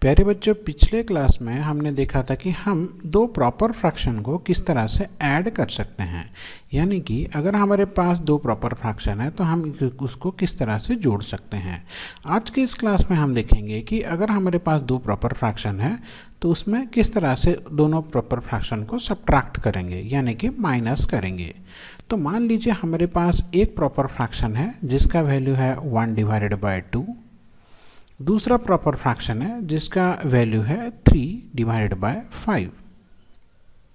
प्यारे बच्चों, पिछले क्लास में हमने देखा था कि हम दो प्रॉपर फ्रैक्शन को किस तरह से ऐड कर सकते हैं। यानी कि अगर हमारे पास दो प्रॉपर फ्रैक्शन है तो हम उसको किस तरह से जोड़ सकते हैं। आज के इस क्लास में हम देखेंगे कि अगर हमारे पास दो प्रॉपर फ्रैक्शन है तो उसमें किस तरह से दोनों प्रॉपर फ्रैक्शन को सब्ट्रैक्ट करेंगे, यानी कि माइनस करेंगे। तो मान लीजिए हमारे पास एक प्रॉपर फ्रैक्शन है जिसका वैल्यू है 1/2, दूसरा प्रॉपर फ्रैक्शन है जिसका वैल्यू है 3/5।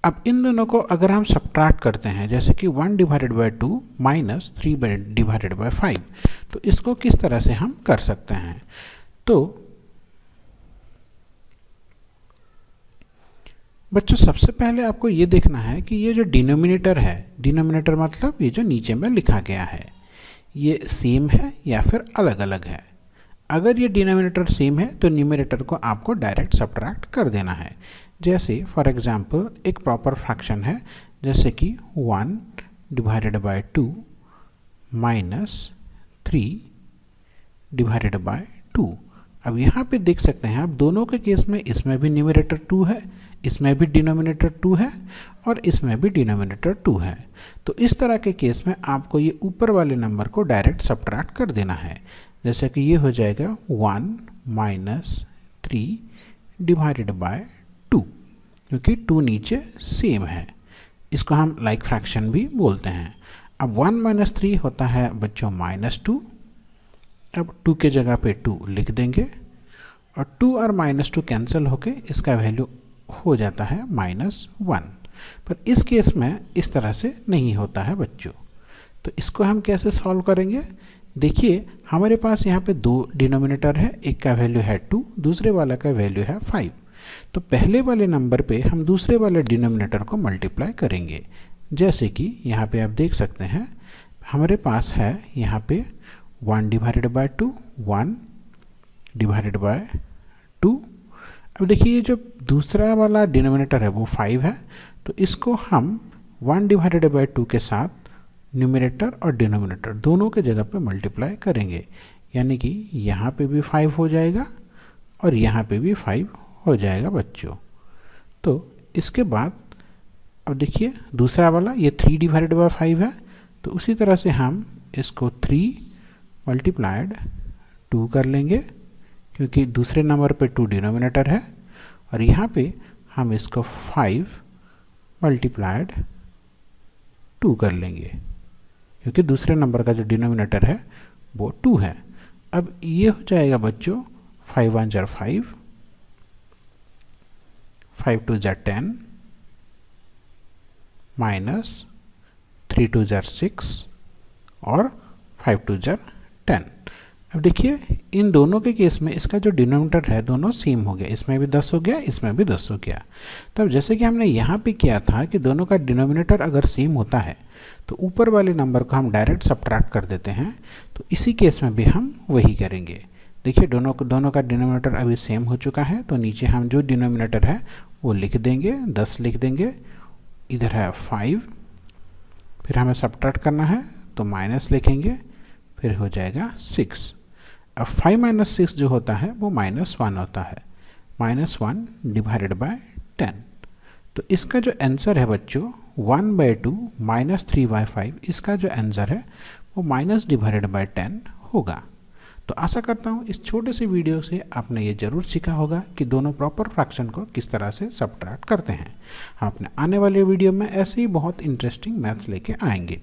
अब इन दोनों को अगर हम सब्ट्रैक्ट करते हैं, जैसे कि 1/2 माइनस 3/5, तो इसको किस तरह से हम कर सकते हैं। तो बच्चों, सबसे पहले आपको ये देखना है कि ये जो डिनोमिनेटर है, डिनोमिनेटर मतलब ये जो नीचे में लिखा गया है, ये सेम है या फिर अलग अलग है। अगर ये डिनोमिनेटर सेम है तो न्यूमरेटर को आपको डायरेक्ट सब्ट्रैक्ट कर देना है। जैसे फॉर एग्जांपल एक प्रॉपर फ्रैक्शन है जैसे कि 1/2 माइनस 3/2। अब यहाँ पे देख सकते हैं आप, दोनों के केस में इसमें भी न्यूमरेटर 2 है, इसमें भी डिनोमिनेटर 2 है और इसमें भी डिनोमिनेटर 2 है। तो इस तरह के केस में आपको ये ऊपर वाले नंबर को डायरेक्ट सब्ट्रैक्ट कर देना है। जैसे कि ये हो जाएगा 1 माइनस 3/2, क्योंकि 2 नीचे सेम है। इसको हम लाइक फ्रैक्शन भी बोलते हैं। अब 1 माइनस 3 होता है बच्चों -2। अब 2 के जगह पे 2 लिख देंगे और 2 और -2 कैंसिल होके इसका वैल्यू हो जाता है -1। पर इस केस में इस तरह से नहीं होता है बच्चों। तो इसको हम कैसे सॉल्व करेंगे? देखिए, हमारे पास यहाँ पे दो डिनोमिनेटर है, एक का वैल्यू है 2, दूसरे वाला का वैल्यू है 5। तो पहले वाले नंबर पे हम दूसरे वाले डिनोमिनेटर को मल्टीप्लाई करेंगे। जैसे कि यहाँ पे आप देख सकते हैं हमारे पास है यहाँ पे 1/2, 1/2। अब देखिए, ये जो दूसरा वाला डिनोमिनेटर है वो 5 है, तो इसको हम 1/2 के साथ न्यूमरेटर और डिनोमिनेटर दोनों के जगह पे मल्टीप्लाई करेंगे। यानी कि यहाँ पे भी 5 हो जाएगा और यहाँ पे भी 5 हो जाएगा बच्चों। तो इसके बाद अब देखिए, दूसरा वाला ये 3/5 है, तो उसी तरह से हम इसको 3/2 कर लेंगे, क्योंकि दूसरे नंबर पे 2 डिनोमिनेटर है, और यहाँ पे हम इसको 5/2 कर लेंगे, क्योंकि दूसरे नंबर का जो डिनोमिनेटर है वो 2 है। अब ये हो जाएगा बच्चों 5 1 जार 5, 5 2 जार 10, माइनस 3 2 जार 6 और 5 2 जार 10। अब देखिए, इन दोनों के केस में इसका जो डिनोमिनेटर है दोनों सेम हो गया, इसमें भी 10 हो गया, इसमें भी 10 हो गया। तब जैसे कि हमने यहाँ पे किया था कि दोनों का डिनोमिनेटर अगर सेम होता है तो ऊपर वाले नंबर को हम डायरेक्ट सब्ट्रैक्ट कर देते हैं। तो इसी केस में भी हम वही करेंगे। देखिए, दोनों का डिनोमिनेटर अभी सेम हो चुका है, तो नीचे हम जो डिनोमिनेटर है वो लिख देंगे, 10 लिख देंगे। इधर है 5, फिर हमें सब्ट्रैक्ट करना है तो माइनस लिखेंगे, फिर हो जाएगा 6। अब 5 - 6 जो होता है वो -1 होता है, -1/10। तो इसका जो आंसर है बच्चों 1/2 माइनस 3/5, इसका जो आंसर है वो -10 होगा। तो आशा करता हूँ इस छोटे से वीडियो से आपने ये जरूर सीखा होगा कि दोनों प्रॉपर फ्रैक्शन को किस तरह से सब्ट्रैक्ट करते हैं। हम अपने आने वाले वीडियो में ऐसे ही बहुत इंटरेस्टिंग मैथ्स लेके आएंगे।